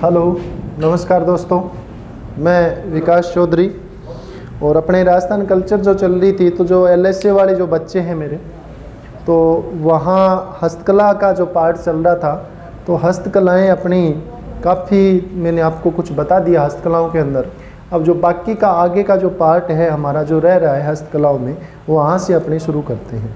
Hello, नमस्कार दोस्तों। मैं विकास चौधरी और अपने राजस्थान कल्चर जो चल रही थी, तो जो LSA वाले जो बच्चे हैं मेरे, तो वहाँ हस्तकला का जो पार्ट चल रहा था, तो हस्तकलाएं अपनी काफ़ी मैंने आपको कुछ बता दिया हस्तकलाओं के अंदर। अब जो बाकी का आगे का जो पार्ट है हमारा जो रह रहा है हस्तकलाओं में, वो वहाँ से अपने शुरू करते हैं।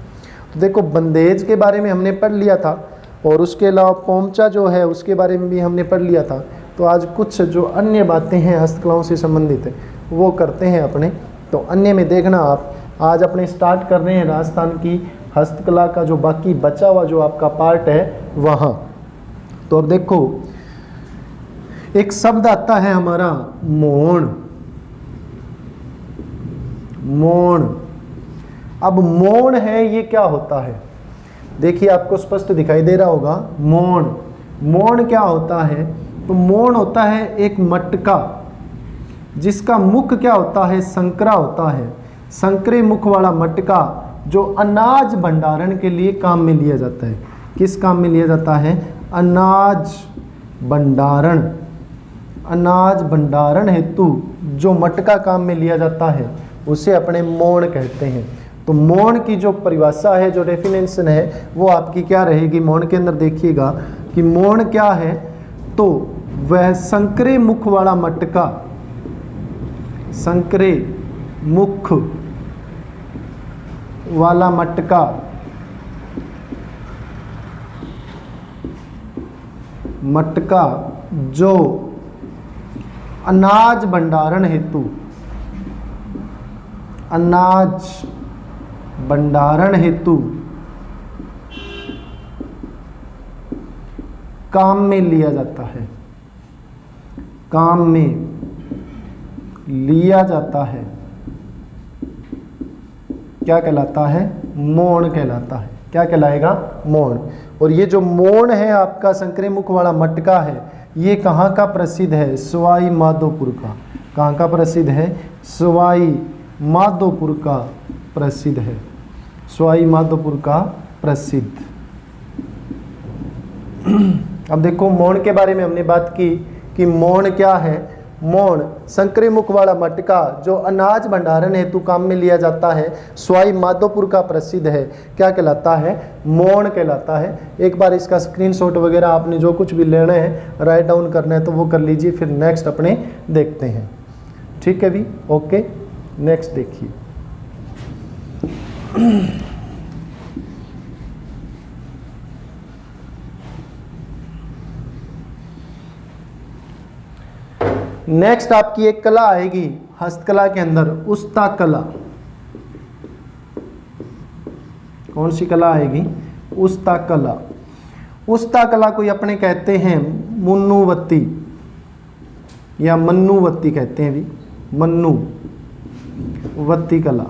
तो देखो, बंदेज के बारे में हमने पढ़ लिया था और उसके अलावा पोमचा जो है उसके बारे में भी हमने पढ़ लिया था। तो आज कुछ जो अन्य बातें हैं हस्तकलाओं से संबंधित है वो करते हैं अपने। तो अन्य में देखना आप, आज अपने स्टार्ट कर रहे हैं राजस्थान की हस्तकला का जो बाकी बचा हुआ जो आपका पार्ट है वहाँ। तो अब देखो, एक शब्द आता है हमारा मोहन। मोहन, अब मौन है, ये क्या होता है? देखिए, आपको स्पष्ट दिखाई दे रहा होगा। मौन, मौन क्या होता है? तो मौन होता है एक मटका जिसका मुख क्या होता है? संकरा होता है। संकरे मुख वाला मटका जो अनाज भंडारण के लिए काम में लिया जाता है। किस काम में लिया जाता है? अनाज भंडारण। अनाज भंडारण हेतु जो मटका काम में लिया जाता है उसे अपने मौन कहते हैं। तो मौन की जो परिभाषा है, जो डेफिनेशन है, वो आपकी क्या रहेगी? मौन के अंदर देखिएगा कि मौन क्या है। तो वह संकरे मुख वाला मटका, संकरे मुख वाला मटका, मटका जो अनाज भंडारण हेतु, अनाज भंडारण हेतु काम में लिया जाता है, काम में लिया जाता है, क्या कहलाता है? मौन कहलाता है। क्या कहलाएगा? मौन। और ये जो मौन है आपका संकरे मुख वाला मटका है, ये कहाँ का प्रसिद्ध है? सवाई माधोपुर का। कहाँ का प्रसिद्ध है? सवाई माधोपुर का प्रसिद्ध है। सवाई माधोपुर का प्रसिद्ध। अब देखो, मौन के बारे में हमने बात की कि मौन क्या है। मौन संकरे मुख वाला मटका जो अनाज भंडारण हेतु काम में लिया जाता है, सवाई माधोपुर का प्रसिद्ध है। क्या कहलाता है? मौन कहलाता है। एक बार इसका स्क्रीनशॉट वगैरह आपने जो कुछ भी लेना है, राइट डाउन करना है, तो वो कर लीजिए। फिर नेक्स्ट अपने देखते हैं। ठीक है भी? ओके, नेक्स्ट देखिए। नेक्स्ट आपकी एक कला आएगी हस्तकला के अंदर, उस्ता कला। कौन सी कला आएगी? उस्ता कला। उस्ता कला को अपने कहते हैं मुन्नुवत्ती या मन्नुवत्ती कहते हैं भी, मन्नुवत्ती कला।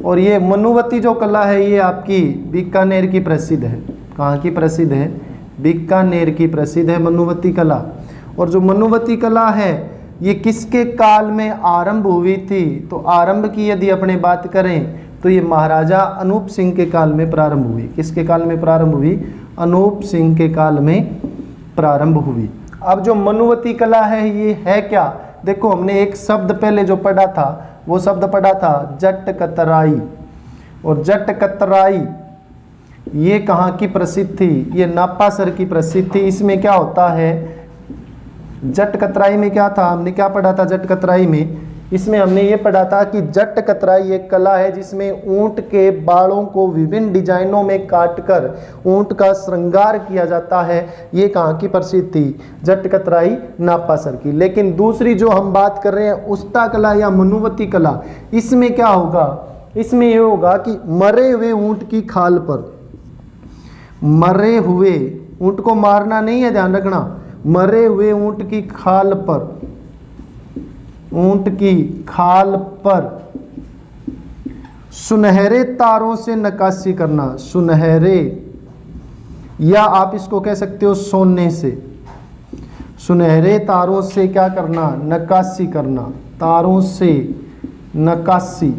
और ये मन्नुवत्ती जो कला है ये आपकी बीकानेर की प्रसिद्ध है। कहाँ की प्रसिद्ध है? बीकानेर की प्रसिद्ध है मन्नुवत्ती कला। और जो मन्नुवत्ती कला है ये किसके काल में आरंभ हुई थी? तो आरंभ की यदि अपने बात करें तो ये महाराजा अनूप सिंह के काल में प्रारंभ हुई। किसके काल में प्रारंभ हुई? अनूप सिंह के काल में प्रारंभ हुई। अब जो मन्नुवत्ती कला है ये है क्या? देखो, हमने एक शब्द पहले जो पढ़ा था, वो शब्द पढ़ा था जट कतराई। और जट कतराई ये कहाँ की प्रसिद्ध थी? ये नापासर की प्रसिद्ध थी। इसमें क्या होता है? जट कतराई में क्या था? हमने क्या पढ़ा था जट कतराई में? इसमें हमने ये पढ़ा था कि जट कतराई एक कला है जिसमें ऊंट के बालों को विभिन्न डिजाइनों में काटकर ऊंट का श्रृंगार किया जाता है। ये कहाँ की प्रसिद्ध थी? जट कतराई, नापासर की। लेकिन दूसरी जो हम बात कर रहे हैं उस्ता कला या मन्नुवत्ती कला, इसमें क्या होगा? इसमें ये होगा कि मरे हुए ऊंट की खाल पर, मरे हुए ऊंट को मारना नहीं है, ध्यान रखना, मरे हुए ऊंट की खाल पर, ऊंट की खाल पर सुनहरे तारों से नक्काशी करना। सुनहरे, या आप इसको कह सकते हो सोने से। सुनहरे तारों से क्या करना? नक्काशी करना। तारों से नक्काशी,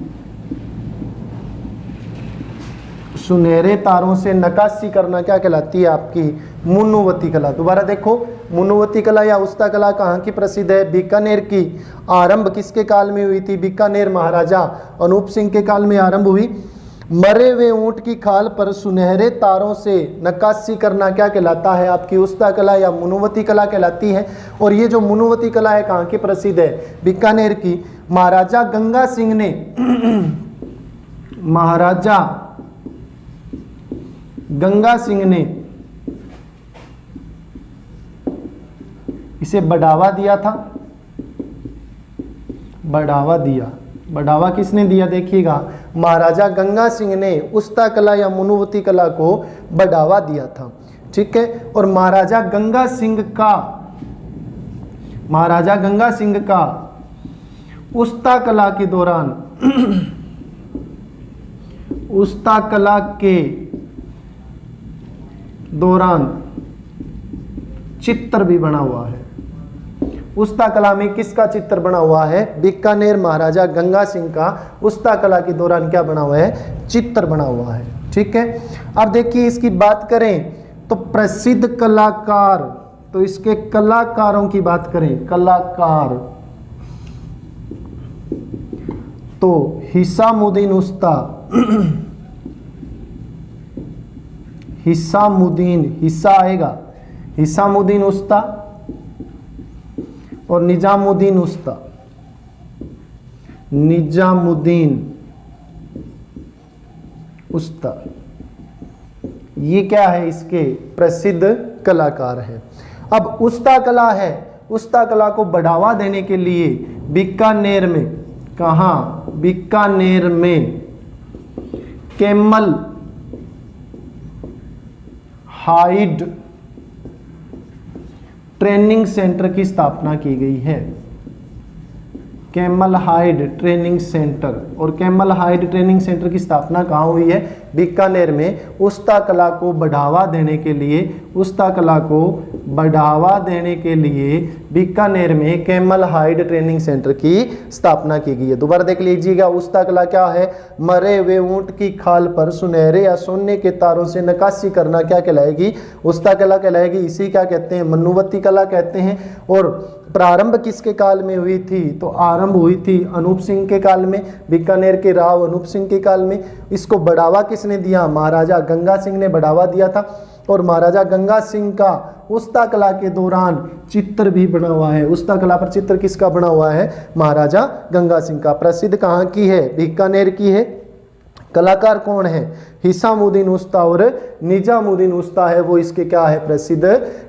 सुनहरे तारों से नक्काशी करना क्या कहलाती है आपकी मुनुवती कला। दोबारा देखो, मुनुवती कला या उस्ता कला कहाँ की प्रसिद्ध है? बीकानेर की। आरंभ किसके काल में हुई थी? बीकानेर महाराजा अनूप सिंह के काल में आरंभ हुई। मरे हुए ऊंट की खाल पर सुनहरे तारों से नक्काशी करना क्या कहलाता है? आपकी उस्ता कला या मुनुवती कला कहलाती है। और ये जो मुनुवती कला है कहाँ की प्रसिद्ध है? बीकानेर की। महाराजा गंगा सिंह ने महाराजा गंगा सिंह ने इसे बढ़ावा दिया था। बढ़ावा दिया, बढ़ावा किसने दिया? देखिएगा, महाराजा गंगा सिंह ने उस्ता कला या मुनुवती कला को बढ़ावा दिया था। ठीक है। और महाराजा गंगा सिंह का उस्ता कला के दौरान उस्ता कला के दौरान चित्र भी बना हुआ है। उस्ता कला में किसका चित्र बना हुआ है? बीकानेर महाराजा गंगा सिंह का उस्ता कला के दौरान क्या बना हुआ है? चित्र बना हुआ है। ठीक है। अब देखिए इसकी बात करें तो प्रसिद्ध कलाकार, तो इसके कलाकारों की बात करें, कलाकार तो हिसामुद्दीन उस्ता, हिस्सा आएगा, हिसामुद्दीन उस्ता और निजामुद्दीन उस्ता। ये क्या है? इसके प्रसिद्ध कलाकार है। अब उस्ता कला है, उस्ता कला को बढ़ावा देने के लिए बीकानेर में, कहाँ? बीकानेर में कैमल हाइड ट्रेनिंग सेंटर की स्थापना की गई है। कैमल हाइड ट्रेनिंग सेंटर, और कैमल हाइड ट्रेनिंग सेंटर की स्थापना कहाँ हुई है? बीकानेर में। उस्ता कला को बढ़ावा देने के लिए, उस्ता कला को बढ़ावा देने के लिए बीकानेर में कैमल हाइड ट्रेनिंग सेंटर की स्थापना की गई है। दोबारा देख लीजिएगा, उस्ता कला क्या है? मरे हुए ऊंट की खाल पर सुनहरे या सोने के तारों से नक्काशी करना क्या कहलाएगी? उस्ता कला कहलाएगी। इसी क्या कहते हैं? मुनुवती कला कहते हैं। और प्रारंभ किसके काल में हुई थी? तो आरंभ हुई थी अनूप सिंह के काल में, बीकानेर के राव अनूप सिंह के काल में। इसको बढ़ावा किसने दिया? महाराजा गंगा सिंह ने बढ़ावा दिया था। और महाराजा गंगा सिंह का उस्ता कला के दौरान चित्र भी बना हुआ है। उस्ता कला पर चित्र किसका बना हुआ है? महाराजा गंगा सिंह का। प्रसिद्ध कहाँ की है? बीकानेर की है। कलाकार कौन है? हिसामुद्दीन उस्ता और निजामुद्दीन उस्ता है, वो इसके क्या है? प्रसिद्ध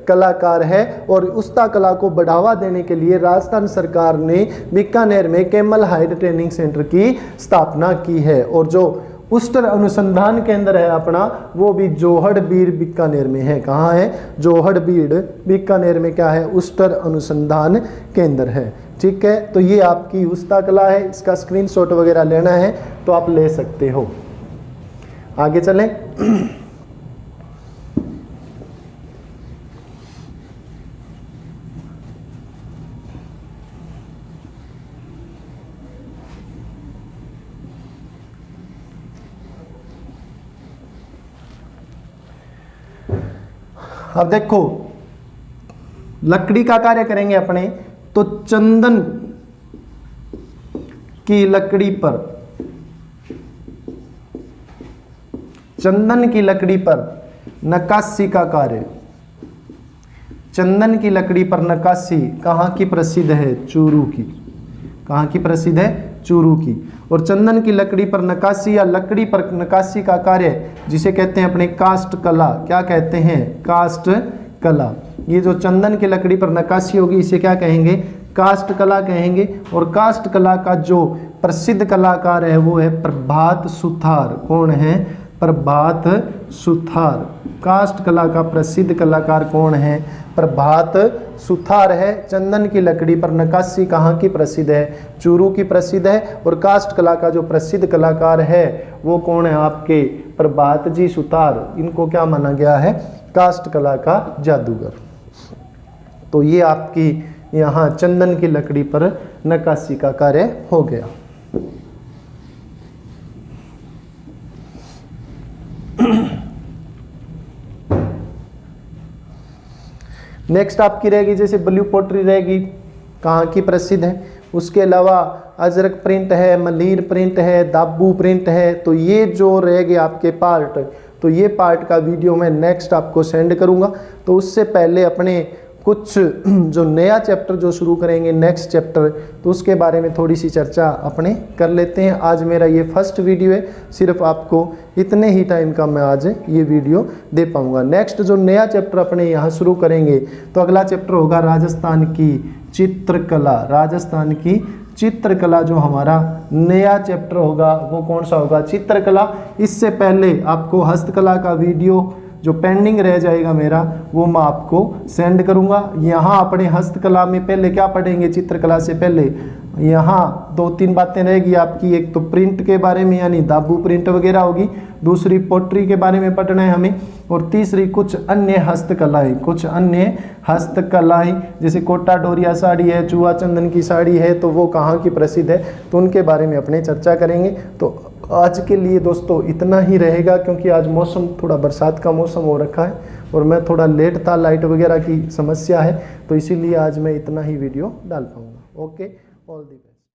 कलाकार है। और उस्ता कला को बढ़ावा देने के लिए राजस्थान सरकार ने बीकानेर में कैमल हाइड ट्रेनिंग सेंटर की स्थापना की है। और जो उस्टर अनुसंधान केंद्र है अपना, वो भी जोहड़बीड़ बीकानेर में है। कहाँ है? जोहड़बीड़ बीकानेर में क्या है? उस्टर अनुसंधान केंद्र है। ठीक है। तो ये आपकी उस्ता कला है, इसका स्क्रीनशॉट वगैरह लेना है तो आप ले सकते हो। आगे चलें। अब देखो, लकड़ी का कार्य करेंगे अपने, तो चंदन की लकड़ी पर, चंदन की लकड़ी पर नक्काशी का कार्य, चंदन की लकड़ी पर नक्काशी कहाँ की प्रसिद्ध है? चूरू की। कहाँ की प्रसिद्ध है? चूरू की। और चंदन की लकड़ी पर नक्काशी या लकड़ी पर नक्काशी का कार्य जिसे कहते हैं अपने कास्ट कला, क्या कहते हैं? कास्ट कला। ये जो चंदन की लकड़ी पर नक्काशी होगी इसे क्या कहेंगे? कास्ट कला कहेंगे। और कास्ट कला का जो प्रसिद्ध कलाकार है वो है प्रभात सुथार। कौन है? प्रभात सुथार। कास्ट कला का प्रसिद्ध कलाकार कौन है? प्रभात सुथार है। चंदन की लकड़ी पर नक्काशी कहाँ की प्रसिद्ध है? चूरू की प्रसिद्ध है। और कास्ट कला का जो प्रसिद्ध कलाकार है वो कौन है? आपके प्रभात जी सुथार। इनको क्या माना गया है? कास्ट कला का जादूगर। तो ये आपकी यहाँ चंदन की लकड़ी पर नक्काशी का कार्य हो गया। नेक्स्ट आपकी रहेगी जैसे ब्लू पोट्री रहेगी, कहाँ की प्रसिद्ध है। उसके अलावा अजरक प्रिंट है, मलीर प्रिंट है, दाबू प्रिंट है। तो ये जो रहेगी आपके पार्ट, तो ये पार्ट का वीडियो मैं नेक्स्ट आपको सेंड करूँगा। तो उससे पहले अपने कुछ जो नया चैप्टर जो शुरू करेंगे नेक्स्ट चैप्टर, तो उसके बारे में थोड़ी सी चर्चा अपने कर लेते हैं। आज मेरा ये फर्स्ट वीडियो है, सिर्फ आपको इतने ही टाइम का मैं आज ये वीडियो दे पाऊँगा। नेक्स्ट जो नया चैप्टर अपने यहाँ शुरू करेंगे, तो अगला चैप्टर होगा राजस्थान की चित्रकला। राजस्थान की चित्रकला जो हमारा नया चैप्टर होगा वो कौन सा होगा, चित्रकला। इससे पहले आपको हस्तकला का वीडियो जो पेंडिंग रह जाएगा मेरा, वो मैं आपको सेंड करूंगा। यहाँ अपने हस्तकला में पहले क्या पढ़ेंगे, चित्रकला से पहले यहाँ 2-3 बातें रहेगी आपकी। एक तो प्रिंट के बारे में, यानी दाबू प्रिंट वगैरह होगी। दूसरी पोट्री के बारे में पढ़ना है हमें। और तीसरी कुछ अन्य हस्तकलाएँ, कुछ अन्य हस्तकलाएँ जैसे कोटा डोरिया साड़ी है, चूहा चंदन की साड़ी है, तो वो कहाँ की प्रसिद्ध है, तो उनके बारे में अपने चर्चा करेंगे। तो आज के लिए दोस्तों इतना ही रहेगा, क्योंकि आज मौसम थोड़ा बरसात का मौसम हो रखा है और मैं थोड़ा लेट था, लाइट वगैरह की समस्या है, तो इसीलिए आज मैं इतना ही वीडियो डाल पाऊँगा। Okay, all the best.